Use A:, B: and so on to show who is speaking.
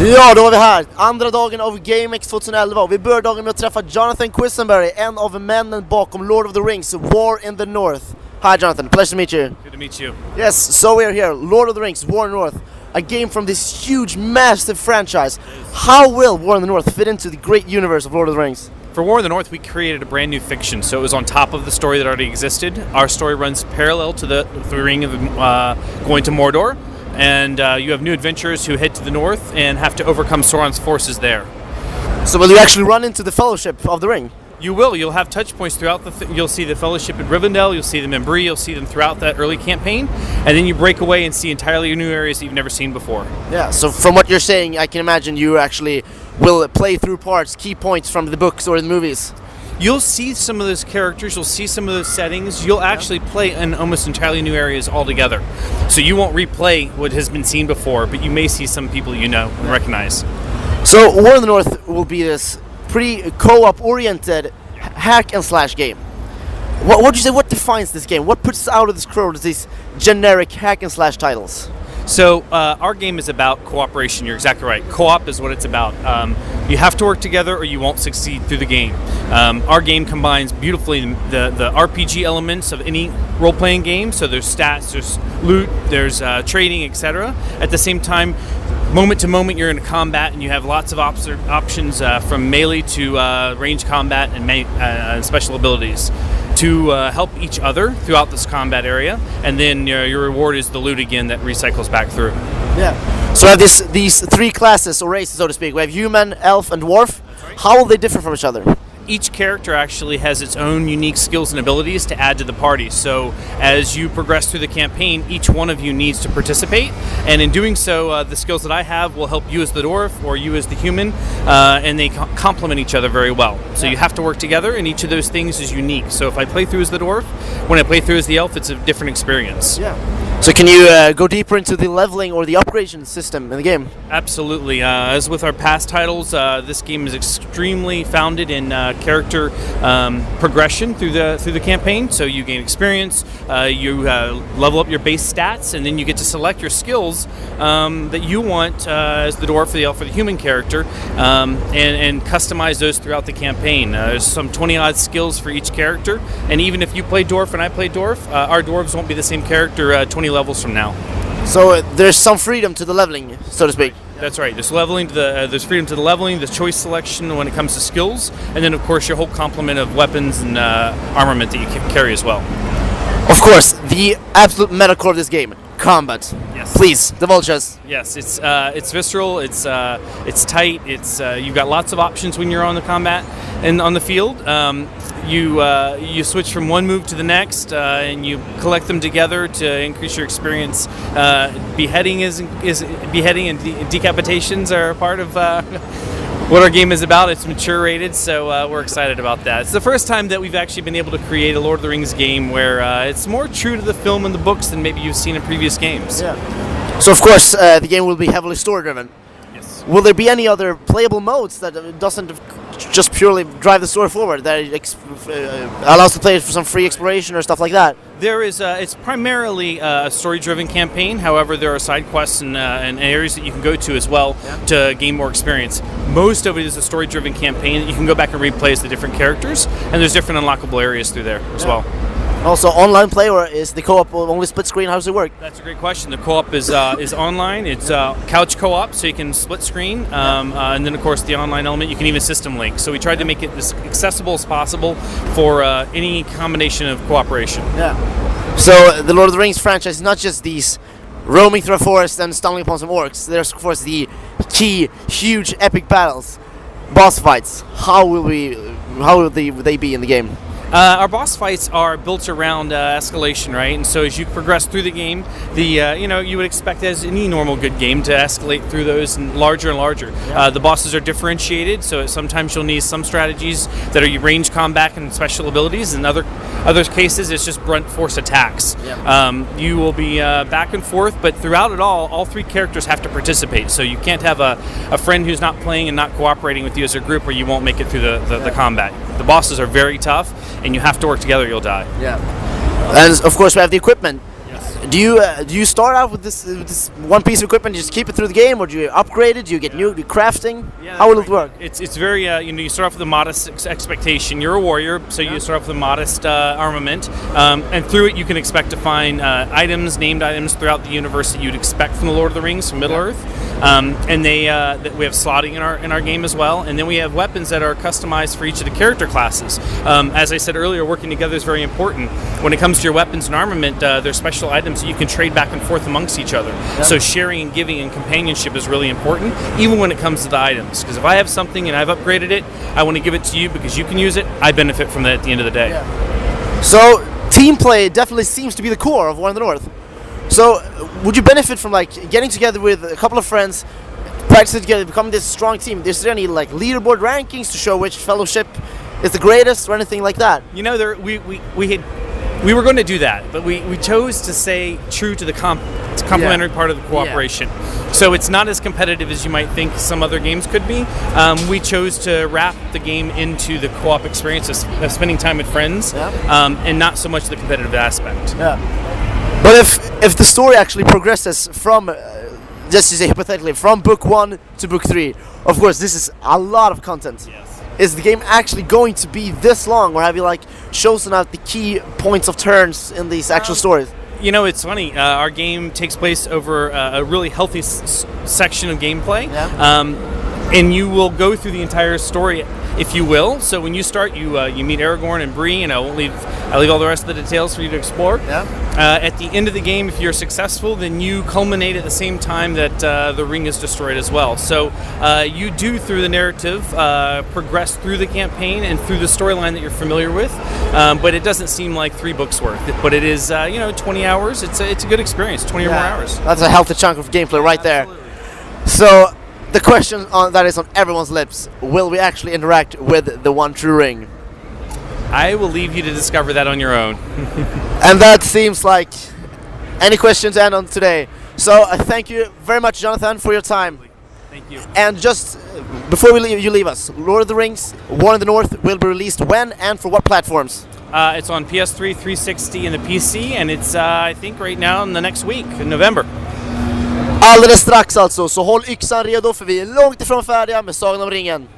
A: Ja, då är vi här. Andra dagen av Gamex 2011 och vi börjar dagen med att träffa Jonathan Quisenberry, en av männen bakom Lord of the Rings, War in the North. Hi Jonathan, pleasure to meet you.
B: Good to meet you.
A: Yes, so we're here, Lord of the Rings, War in the North, a game from this huge, massive franchise. How will War in the North fit into the great universe of Lord of the Rings?
B: For War in the North, we created a brand new fiction, so it was on top of the story that already existed. Our story runs parallel to the ring of going to Mordor, and you have new adventurers who head to the north and have to overcome Sauron's forces there.
A: So will you actually run into the Fellowship of the Ring?
B: You will. You'll have touch points throughout you'll see the Fellowship in Rivendell, you'll see them in Bree, you'll see them throughout that early campaign, and then you break away and see entirely new areas that you've never seen before.
A: Yeah, so from what you're saying, I can imagine you actually will play through parts, key points from the books or the movies.
B: You'll see some of those characters, you'll see some of those settings, you'll actually play in almost entirely new areas altogether. So you won't replay what has been seen before, but you may see some people you know and recognize.
A: So War in the North will be this pretty co-op oriented hack and slash game. What would you say, what defines this game? What puts out of this crowd these generic hack and slash titles?
B: So our game is about cooperation. You're exactly right. Co-op is what it's about. You have to work together or you won't succeed through the game. Our game combines beautifully the RPG elements of any role-playing game. So there's stats, there's loot, there's trading, etc. At the same time, moment to moment you're in combat and you have lots of options from melee to range combat and special abilities to help each other throughout this combat area, and then your reward is the loot again that recycles back through.
A: Yeah. So we have these three classes or races, so to speak. We have human, elf, and dwarf.
B: Right.
A: How will they differ from each other?
B: Each character actually has its own unique skills and abilities to add to the party. So as you progress through the campaign, each one of you needs to participate, and in doing so, the skills that I have will help you as the dwarf or you as the human, and they complement each other very well. So you have to work together, and each of those things is unique. So if I play through as the dwarf, when I play through as the elf, it's a different experience.
A: Yeah. So can you go deeper into the leveling or the upgradation system in the game?
B: Absolutely. As with our past titles, this game is extremely founded in character progression through the campaign. So you gain experience, you level up your base stats, and then you get to select your skills that you want as the dwarf, the elf, or the human character, and customize those throughout the campaign. There's some 20-odd skills for each character, and even if you play dwarf and I play dwarf, our dwarves won't be the same character 20 levels from now.
A: So there's some freedom to the leveling, so to speak.
B: That's right. There's leveling to there's freedom to the leveling, the choice selection when it comes to skills, and then of course your whole complement of weapons and armament that you can carry as well.
A: Of course, the absolute meta core of this game, combat.
B: Yes.
A: Please, divulge us.
B: Yes, it's visceral. It's tight. It's you've got lots of options when you're on the combat and on the field. You switch from one move to the next, and you collect them together to increase your experience. Beheading and decapitations are a part of what our game is about. It's mature rated, so we're excited about that. It's the first time that we've actually been able to create a Lord of the Rings game where it's more true to the film and the books than maybe you've seen in previous games.
A: Yeah. So of course the game will be heavily story driven.
B: Yes.
A: Will there be any other playable modes that doesn't just purely drive the story forward, that allows the players for some free exploration or stuff like that?
B: There is. It's primarily a story-driven campaign. However, there are side quests and areas that you can go to as well to gain more experience. Most of it is a story-driven campaign that you can go back and replay as the different characters, and there's different unlockable areas through there as well.
A: Also, online play, or is the co-op only split screen? How does it work?
B: That's a great question. The co-op is online. It's couch co-op, so you can split screen, and then of course the online element you can even system link. So we tried to make it as accessible as possible for any combination of cooperation.
A: Yeah. So the Lord of the Rings franchise is not just these roaming through a forest and stumbling upon some orcs. There's of course the key, huge, epic battles, boss fights. How will they be in the game?
B: Our boss fights are built around escalation, right? And so as you progress through the game, you would expect as any normal good game to escalate through those and larger and larger.
A: Yeah.
B: The bosses are differentiated, so sometimes you'll need some strategies that are range combat and special abilities. In other cases, it's just blunt force attacks.
A: Yeah.
B: You will be back and forth, but throughout it all three characters have to participate. So you can't have a friend who's not playing and not cooperating with you as a group, or you won't make it through the combat. The bosses are very tough, and you have to work together, you'll die.
A: Yeah. And of course we have the equipment.
B: Yes.
A: do you start out with this one piece of equipment, just keep it through the game, or do you upgrade it? Do you get new crafting?
B: Yeah,
A: How will it work?
B: It's very you start off with a modest expectation. You're a warrior, so you start off with a modest armament, and through it you can expect to find items, named items throughout the universe that you'd expect from the Lord of the Rings, from Middle Earth, and we have slotting in our game as well, and then we have weapons that are customized for each of the character classes. As I said earlier, working together is very important. When it comes to your weapons and armament, there's special items that you can trade back and forth amongst each other. Yeah. So sharing and giving and companionship is really important, even when it comes to the items. Because if I have something and I've upgraded it, I want to give it to you because you can use it. I benefit from that at the end of the day.
A: Yeah. So team play definitely seems to be the core of War in the North. So would you benefit from like getting together with a couple of friends, practicing together, becoming this strong team? Is there any like leaderboard rankings to show which fellowship is the greatest or anything like that?
B: You know, we were going to do that, but we chose to stay true to the complementary part of the cooperation. Yeah. So it's not as competitive as you might think some other games could be. We chose to wrap the game into the co-op experience of spending time with friends, and not so much the competitive aspect.
A: Yeah. But if the story actually progresses from, just to say hypothetically, from book 1 to book 3, of course this is a lot of content.
B: Yes.
A: Is the game actually going to be this long, or have you like chosen out the key points of turns in these actual stories?
B: You know, it's funny. Our game takes place over a really healthy section of gameplay, and you will go through the entire story, if you will. So when you start, you meet Aragorn and Bree, and I'll leave all the rest of the details for you to explore.
A: Yeah.
B: At the end of the game, if you're successful, then you culminate at the same time that the ring is destroyed as well. So you do, through the narrative, progress through the campaign and through the storyline that you're familiar with, but it doesn't seem like 3 books worth. But it is, 20 hours. It's a good experience, 20 or more hours.
A: That's a healthy chunk of gameplay right there. So the question that is on everyone's lips: will we actually interact with the one true ring?
B: I will leave you to discover that on your own.
A: And that seems like any questions to end on today. So thank you very much, Jonathan, for your time.
B: Thank you.
A: And just before you leave us, Lord of the Rings, War in the North will be released when and for what platforms?
B: It's on PS3, 360, and the PC, and it's I think right now in the next week, in November.
A: Alldeles strax alltså, så håll yxan redo för vi är långt ifrån färdiga med Sagan om ringen.